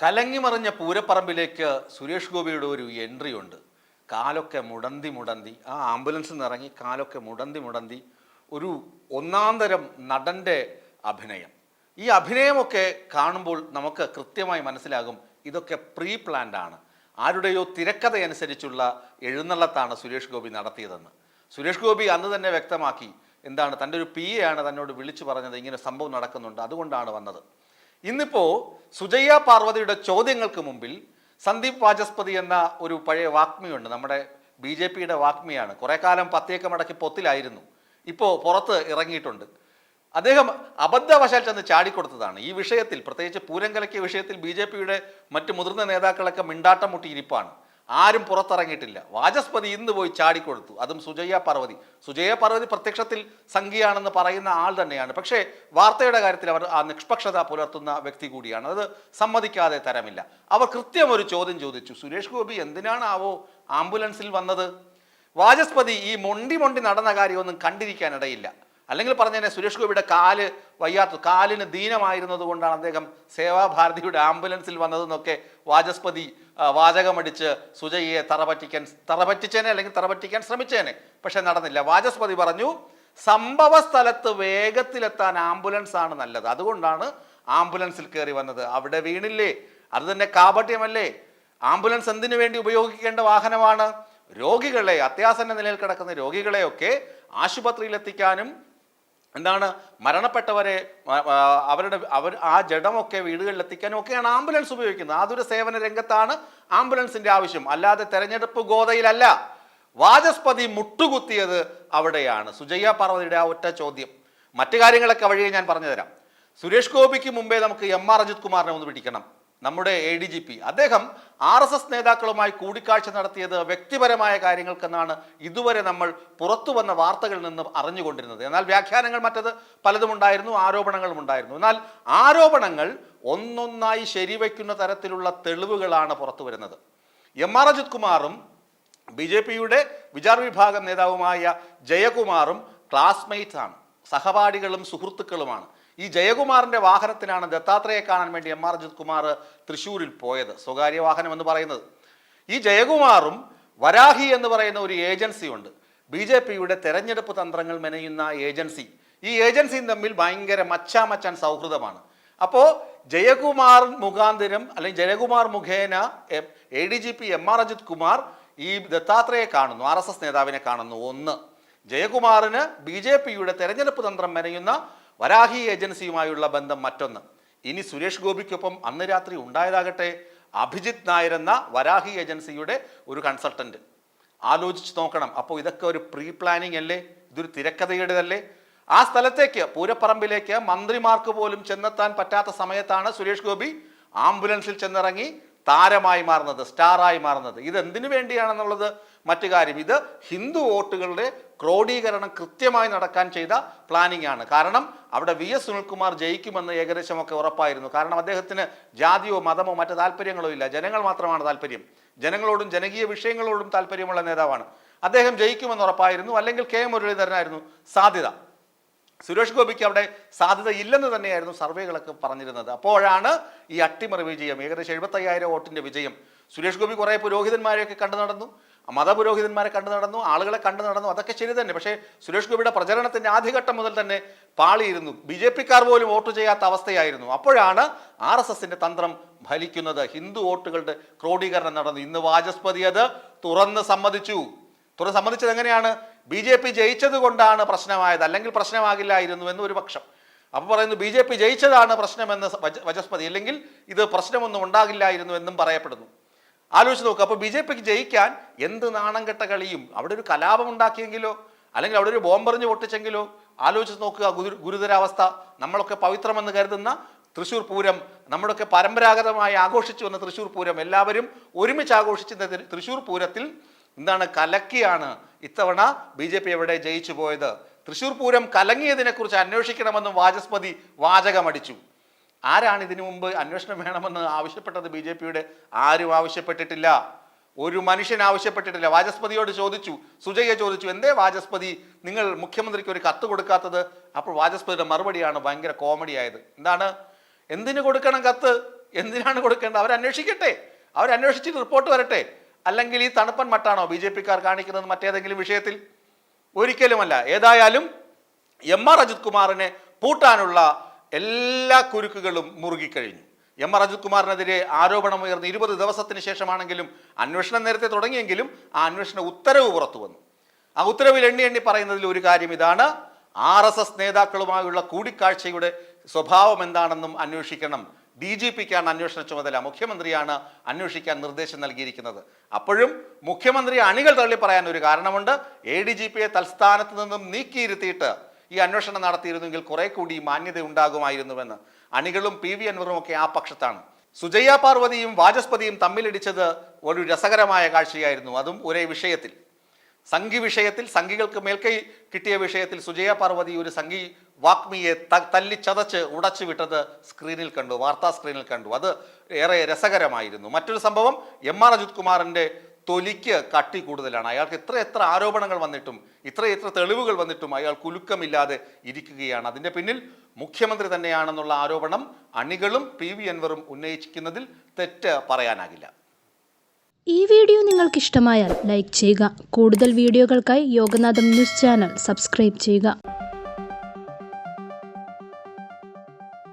കലങ്ങിമറിഞ്ഞ പൂരപ്പറമ്പിലേക്ക് സുരേഷ് ഗോപിയുടെ ഒരു എൻട്രി ഉണ്ട്. കാലൊക്കെ മുടന്തി മുടന്തി ആ ആംബുലൻസിൽ നിന്ന് ഇറങ്ങി കാലൊക്കെ മുടന്തി മുടന്തി ഒരു ഒന്നാന്തരം നടൻ്റെ അഭിനയം. ഈ അഭിനയമൊക്കെ കാണുമ്പോൾ നമുക്ക് കൃത്യമായി മനസ്സിലാകും ഇതൊക്കെ പ്രീ പ്ലാൻഡ് ആണ്. ആരുടെയോ തിരക്കഥയനുസരിച്ചുള്ള എഴുന്നള്ളത്താണ് സുരേഷ് ഗോപി നടത്തിയതെന്ന്. സുരേഷ് ഗോപി അന്ന് തന്നെ വ്യക്തമാക്കി, എന്താണ്, തൻ്റെ ഒരു പി എ ആണ് തന്നോട് വിളിച്ചു പറഞ്ഞത് ഇങ്ങനെ സംഭവം നടക്കുന്നുണ്ട്, അതുകൊണ്ടാണ് വന്നത്. ഇന്നിപ്പോൾ സുജയ്യ പാർവതിയുടെ ചോദ്യങ്ങൾക്ക് മുമ്പിൽ സന്ദീപ് വാചസ്പതി എന്ന ഒരു പഴയ വാഗ്മിയുണ്ട്, നമ്മുടെ BJPയുടെ വാഗ്മിയാണ്. കുറേ കാലം പത്തിയൊക്കെ മടക്കി പൊത്തിലായിരുന്നു, ഇപ്പോൾ പുറത്ത് ഇറങ്ങിയിട്ടുണ്ട്. അദ്ദേഹം അബദ്ധവശാൽ ചെന്ന് ചാടിക്കൊടുത്തതാണ് ഈ വിഷയത്തിൽ. പ്രത്യേകിച്ച് പൂരം കലക്കിയ വിഷയത്തിൽ BJPയുടെ മറ്റ് മുതിർന്ന നേതാക്കളൊക്കെ മിണ്ടാട്ടം മുട്ടിയിരിപ്പാണ്. ആരും പുറത്തിറങ്ങിയിട്ടില്ല. വാചസ്പതി ഇന്ന് പോയി ചാടിക്കൊടുത്തു, അതും സുജയ്യ പാർവതി പ്രത്യക്ഷത്തിൽ സംഘിയാണെന്ന് പറയുന്ന ആൾ തന്നെയാണ്. പക്ഷേ വാർത്തയുടെ കാര്യത്തിൽ അവർ ആ നിഷ്പക്ഷത പുലർത്തുന്ന വ്യക്തി കൂടിയാണ്. അത് സമ്മതിക്കാതെ തരമില്ല. അവർ കൃത്യം ഒരു ചോദ്യം ചോദിച്ചു, സുരേഷ് ഗോപി എന്തിനാണാവോ ആംബുലൻസിൽ വന്നത്? വാചസ്പതി ഈ മൊണ്ടി നടന്ന കാര്യമൊന്നും കണ്ടിരിക്കാനിടയില്ല. അല്ലെങ്കിൽ പറഞ്ഞാൽ സുരേഷ് ഗോപിയുടെ കാലിന് ദീനമായിരുന്നത് കൊണ്ടാണ് അദ്ദേഹം സേവാഭാരതിയുടെ ആംബുലൻസിൽ വന്നതെന്നൊക്കെ വാചസ്പതി വാചകമടിച്ച് സുജയ്യെ തറപറ്റിച്ചേനെ അല്ലെങ്കിൽ തറപറ്റിക്കാൻ ശ്രമിച്ചേനെ. പക്ഷെ നടന്നില്ല. വാചസ്പതി പറഞ്ഞു, സംഭവ സ്ഥലത്ത് വേഗത്തിലെത്താൻ ആംബുലൻസ് ആണ് നല്ലത്, അതുകൊണ്ടാണ് ആംബുലൻസിൽ കയറി വന്നത്. അവിടെ വീണില്ലേ, അത് തന്നെ കാപട്യമല്ലേ? ആംബുലൻസ് എന്തിനു വേണ്ടി ഉപയോഗിക്കേണ്ട വാഹനമാണ്? രോഗികളെ, അത്യാസന്ന നിലയിൽ കിടക്കുന്ന രോഗികളെയൊക്കെ ആശുപത്രിയിലെത്തിക്കാനും മരണപ്പെട്ടവരെ അവർ ആ ജഡമൊക്കെ വീടുകളിലെത്തിക്കാനും ഒക്കെയാണ് ആംബുലൻസ് ഉപയോഗിക്കുന്നത്. അതൊരു സേവന രംഗത്താണ് ആംബുലൻസിന്റെ ആവശ്യം, അല്ലാതെ തെരഞ്ഞെടുപ്പ് ഗോതയിലല്ല. വാചസ്പതി മുട്ടുകുത്തിയത് അവിടെയാണ്. സുജയ്യ പാർവതിയുടെ ആ ഒറ്റ ചോദ്യം. മറ്റു കാര്യങ്ങളൊക്കെ വഴിയെ ഞാൻ പറഞ്ഞു തരാം. സുരേഷ് ഗോപിക്ക് മുമ്പേ നമുക്ക് MR അജിത് കുമാറിനെ ഒന്ന് പിടിക്കണം. നമ്മുടെ ADGP അദ്ദേഹം RSS നേതാക്കളുമായി കൂടിക്കാഴ്ച നടത്തിയത് വ്യക്തിപരമായ കാര്യങ്ങൾക്കെന്നാണ് ഇതുവരെ നമ്മൾ പുറത്തു വന്ന വാർത്തകളിൽ നിന്ന് അറിഞ്ഞുകൊണ്ടിരുന്നത്. എന്നാൽ വ്യാഖ്യാനങ്ങൾ മറ്റത് പലതും ഉണ്ടായിരുന്നു, ആരോപണങ്ങളും ഉണ്ടായിരുന്നു. എന്നാൽ ആരോപണങ്ങൾ ഒന്നൊന്നായി ശരിവയ്ക്കുന്ന തരത്തിലുള്ള തെളിവുകളാണ് പുറത്തു വരുന്നത്. MR അജിത് കുമാറും BJPയുടെ വിചാർ വിഭാഗം നേതാവുമായ ജയകുമാറും ക്ലാസ്മേറ്റ്സ് ആണ്, സഹപാഠികളും സുഹൃത്തുക്കളുമാണ്. ഈ ജയകുമാറിന്റെ വാഹനത്തിനാണ് ദത്താത്രേയെ കാണാൻ വേണ്ടി MR അജിത് കുമാർ തൃശ്ശൂരിൽ പോയത്, സ്വകാര്യ വാഹനം എന്ന് പറയുന്നത്. ഈ ജയകുമാറും വരാഹി എന്ന് പറയുന്ന ഒരു ഏജൻസി ഉണ്ട്, BJPയുടെ തെരഞ്ഞെടുപ്പ് തന്ത്രങ്ങൾ മെനയുന്ന ഏജൻസി. ഈ ഏജൻസിയും തമ്മിൽ ഭയങ്കര മച്ചാൻ സൗഹൃദമാണ്. അപ്പോൾ ജയകുമാർ മുഖാന്തരം അല്ലെങ്കിൽ ജയകുമാർ മുഖേന ADGP MR അജിത് കുമാർ ഈ ദത്താത്രേയെ കാണുന്നു, RSS നേതാവിനെ കാണുന്നു. ഒന്ന്, ജയകുമാറിന് BJPയുടെ തെരഞ്ഞെടുപ്പ് തന്ത്രം മെനയുന്ന വരാഹി ഏജൻസിയുമായുള്ള ബന്ധം മറ്റൊന്ന്. ഇനി സുരേഷ് ഗോപിക്കൊപ്പം അന്ന് രാത്രി ഉണ്ടായതാകട്ടെ അഭിജിത്ത് നായർ എന്ന വരാഹി ഏജൻസിയുടെ ഒരു കൺസൾട്ടന്റ്. ആലോചിച്ച് നോക്കണം. അപ്പോൾ ഇതൊക്കെ ഒരു പ്രീ പ്ലാനിങ് അല്ലേ? ഇതൊരു തിരക്കഥയുടേതല്ലേ? ആ സ്ഥലത്തേക്ക്, പൂരപ്പറമ്പിലേക്ക് മന്ത്രിമാർക്ക് പോലും ചെന്നെത്താൻ പറ്റാത്ത സമയത്താണ് സുരേഷ് ഗോപി ആംബുലൻസിൽ ചെന്നിറങ്ങി താരമായി മാറുന്നത്, സ്റ്റാറായി മാറുന്നത്. ഇതെന്തിനു വേണ്ടിയാണെന്നുള്ളത് മറ്റു കാര്യം. ഇത് ഹിന്ദു വോട്ടുകളുടെ ക്രോഡീകരണം കൃത്യമായി നടക്കാൻ ചെയ്ത പ്ലാനിംഗ് ആണ്. കാരണം അവിടെ VS സുനിൽകുമാർ ജയിക്കുമെന്ന് ഏകദേശമൊക്കെ ഉറപ്പായിരുന്നു. കാരണം അദ്ദേഹത്തിന് ജാതിയോ മതമോ മറ്റു താല്പര്യങ്ങളോ ഇല്ല, ജനങ്ങൾ മാത്രമാണ് താല്പര്യം. ജനങ്ങളോടും ജനകീയ വിഷയങ്ങളോടും താല്പര്യമുള്ള നേതാവാണ്. അദ്ദേഹം ജയിക്കുമെന്ന് ഉറപ്പായിരുന്നു. അല്ലെങ്കിൽ K മുരളീധരനായിരുന്നു സാധ്യത. സുരേഷ് ഗോപിക്ക് അവിടെ സാധ്യത ഇല്ലെന്ന് തന്നെയായിരുന്നു സർവേകളൊക്കെ പറഞ്ഞിരുന്നത്. അപ്പോഴാണ് ഈ അട്ടിമറി വിജയം, ഏകദേശം 75,000 വോട്ടിന്റെ വിജയം. സുരേഷ് ഗോപി കുറേ പുരോഹിതന്മാരെയൊക്കെ കണ്ടു നടന്നു, മതപുരോഹിതന്മാരെ കണ്ടു നടന്നു, ആളുകളെ കണ്ടു നടന്നു, അതൊക്കെ ശരി തന്നെ. പക്ഷേ സുരേഷ് ഗോപിയുടെ പ്രചരണത്തിന്റെ ആദ്യഘട്ടം മുതൽ തന്നെ പാളിയിരുന്നു. BJPക്കാർ പോലും വോട്ട് ചെയ്യാത്ത അവസ്ഥയായിരുന്നു. അപ്പോഴാണ് RSSന്റെ തന്ത്രം ഫലിക്കുന്നത്. ഹിന്ദു വോട്ടുകളുടെ ക്രോഡീകരണം നടന്നു. ഇന്ന് വാചസ്പതി അത് തുറന്ന് സമ്മതിച്ചത് എങ്ങനെയാണ്? BJP ജയിച്ചത് കൊണ്ടാണ് പ്രശ്നമായത്, അല്ലെങ്കിൽ പ്രശ്നമാകില്ലായിരുന്നു എന്ന് ഒരു പക്ഷം. അപ്പോൾ പറയുന്നു BJP ജയിച്ചതാണ് പ്രശ്നമെന്ന് വാചസ്പതി, അല്ലെങ്കിൽ ഇത് പ്രശ്നമൊന്നും ഉണ്ടാകില്ലായിരുന്നു എന്നും പറയപ്പെടുന്നു. ആലോചിച്ച് നോക്കുക. അപ്പോൾ BJPക്ക് ജയിക്കാൻ എന്ത് നാണം കെട്ട കളിയും. അവിടെ ഒരു കലാപം ഉണ്ടാക്കിയെങ്കിലോ, അല്ലെങ്കിൽ അവിടെ ഒരു ബോംബെറിഞ്ഞ് പൊട്ടിച്ചെങ്കിലോ. ആലോചിച്ച് നോക്കുക ഗുരുതരാവസ്ഥ. നമ്മളൊക്കെ പവിത്രമെന്ന് കരുതുന്ന തൃശ്ശൂർ പൂരം, നമ്മളൊക്കെ പരമ്പരാഗതമായി ആഘോഷിച്ചു വന്ന തൃശ്ശൂർ പൂരം, എല്ലാവരും ഒരുമിച്ച് ആഘോഷിച്ച തൃശ്ശൂർ പൂരത്തിൽ കലക്കിയാണ് ഇത്തവണ BJP എവിടെ ജയിച്ചു പോയത്. തൃശ്ശൂർ പൂരം കലങ്ങിയതിനെക്കുറിച്ച് അന്വേഷിക്കണമെന്നും വാചസ്പതി വാചകമടിച്ചു. ആരാണ് ഇതിനു മുമ്പ് അന്വേഷണം വേണമെന്ന് ആവശ്യപ്പെട്ടത്? BJPയുടെ ആരും ആവശ്യപ്പെട്ടിട്ടില്ല, ഒരു മനുഷ്യൻ ആവശ്യപ്പെട്ടിട്ടില്ല. വാചസ്പതിയോട് ചോദിച്ചു, സുജയ്യ ചോദിച്ചു, എന്തേ വാചസ്പതി നിങ്ങൾ മുഖ്യമന്ത്രിക്ക് ഒരു കത്ത് കൊടുക്കാത്തത്? അപ്പോൾ വാചസ്പതിയുടെ മറുപടിയാണ് ഭയങ്കര കോമഡി ആയത്. എന്തിനു കൊടുക്കണം കത്ത്? എന്തിനാണ് കൊടുക്കേണ്ടത്? അവരന്വേഷിക്കട്ടെ, അവരന്വേഷിച്ചിട്ട് റിപ്പോർട്ട് വരട്ടെ. അല്ലെങ്കിൽ ഈ തണുപ്പൻ മട്ടാണോ ബി ജെ പിക്കാർ കാണിക്കുന്നത് മറ്റേതെങ്കിലും വിഷയത്തിൽ? ഒരിക്കലുമല്ല. ഏതായാലും എം.ആർ. അജിത് കുമാറിനെ പൂട്ടാനുള്ള എല്ലാ കുരുക്കുകളും മുറുകിക്കഴിഞ്ഞു. എം.ആർ. അജിത് കുമാറിനെതിരെ ആരോപണം ഉയർന്ന് 20 ദിവസത്തിന് ശേഷമാണെങ്കിലും അന്വേഷണം നേരത്തെ തുടങ്ങിയെങ്കിലും ആ അന്വേഷണ ഉത്തരവ് പുറത്തു വന്നു. ആ ഉത്തരവിൽ എണ്ണി പറയുന്നതിൽ ഒരു കാര്യം ഇതാണ്: RSS നേതാക്കളുമായുള്ള കൂടിക്കാഴ്ചയുടെ സ്വഭാവം എന്താണെന്നും അന്വേഷിക്കണം. DGPക്കാണ് അന്വേഷണ ചുമതല, മുഖ്യമന്ത്രിയാണ് അന്വേഷിക്കാൻ നിർദ്ദേശം നൽകിയിരിക്കുന്നത്. അപ്പോഴും മുഖ്യമന്ത്രി അണികൾ തള്ളി പറയാൻ ഒരു കാരണമുണ്ട്. ADGPയെ തൽസ്ഥാനത്ത് നിന്നും നീക്കിയിരുത്തിയിട്ട് ഈ അന്വേഷണം നടത്തിയിരുന്നെങ്കിൽ കുറെ കൂടി മാന്യത ഉണ്ടാകുമായിരുന്നുവെന്ന് അണികളും PV അൻവറും ഒക്കെ ആ പക്ഷത്താണ്. സുജയ്യ പാർവതിയും വാചസ്പതിയും തമ്മിലിടിച്ചത് ഒരു രസകരമായ കാഴ്ചയായിരുന്നു. അതും ഒരേ വിഷയത്തിൽ, സംഘി വിഷയത്തിൽ, സംഘികൾക്ക് മേൽക്കൈ കിട്ടിയ വിഷയത്തിൽ സുജയ്യ പാർവതി ഒരു സംഘി വാഗ്മിയെ തല്ലിച്ചതച്ച് ഉടച്ചു വിട്ടത് സ്ക്രീനിൽ കണ്ടു, വാർത്താ സ്ക്രീനിൽ കണ്ടു. അത് ഏറെ രസകരമായിരുന്നു. മറ്റൊരു സംഭവം, എം.ആർ. അജിത് കുമാറിൻ്റെ തൊലിക്ക് കട്ടി കൂടുതലാണ്. അയാൾക്ക് എത്ര ആരോപണങ്ങൾ വന്നിട്ടും എത്ര തെളിവുകൾ വന്നിട്ടും അയാൾ കുലുക്കമില്ലാതെ ഇരിക്കുകയാണ്. അതിൻ്റെ പിന്നിൽ മുഖ്യമന്ത്രി തന്നെയാണെന്നുള്ള ആരോപണം അണികളും PV അൻവറും ഉന്നയിക്കുന്നതിൽ തെറ്റ് പറയാനാകില്ല. ഈ വീഡിയോ നിങ്ങൾക്ക് ഇഷ്ടമായാൽ ലൈക്ക് ചെയ്യുക. കൂടുതൽ വീഡിയോകൾക്കായി യോഗനാഥം ന്യൂസ് ചാനൽ സബ്സ്ക്രൈബ് ചെയ്യുക.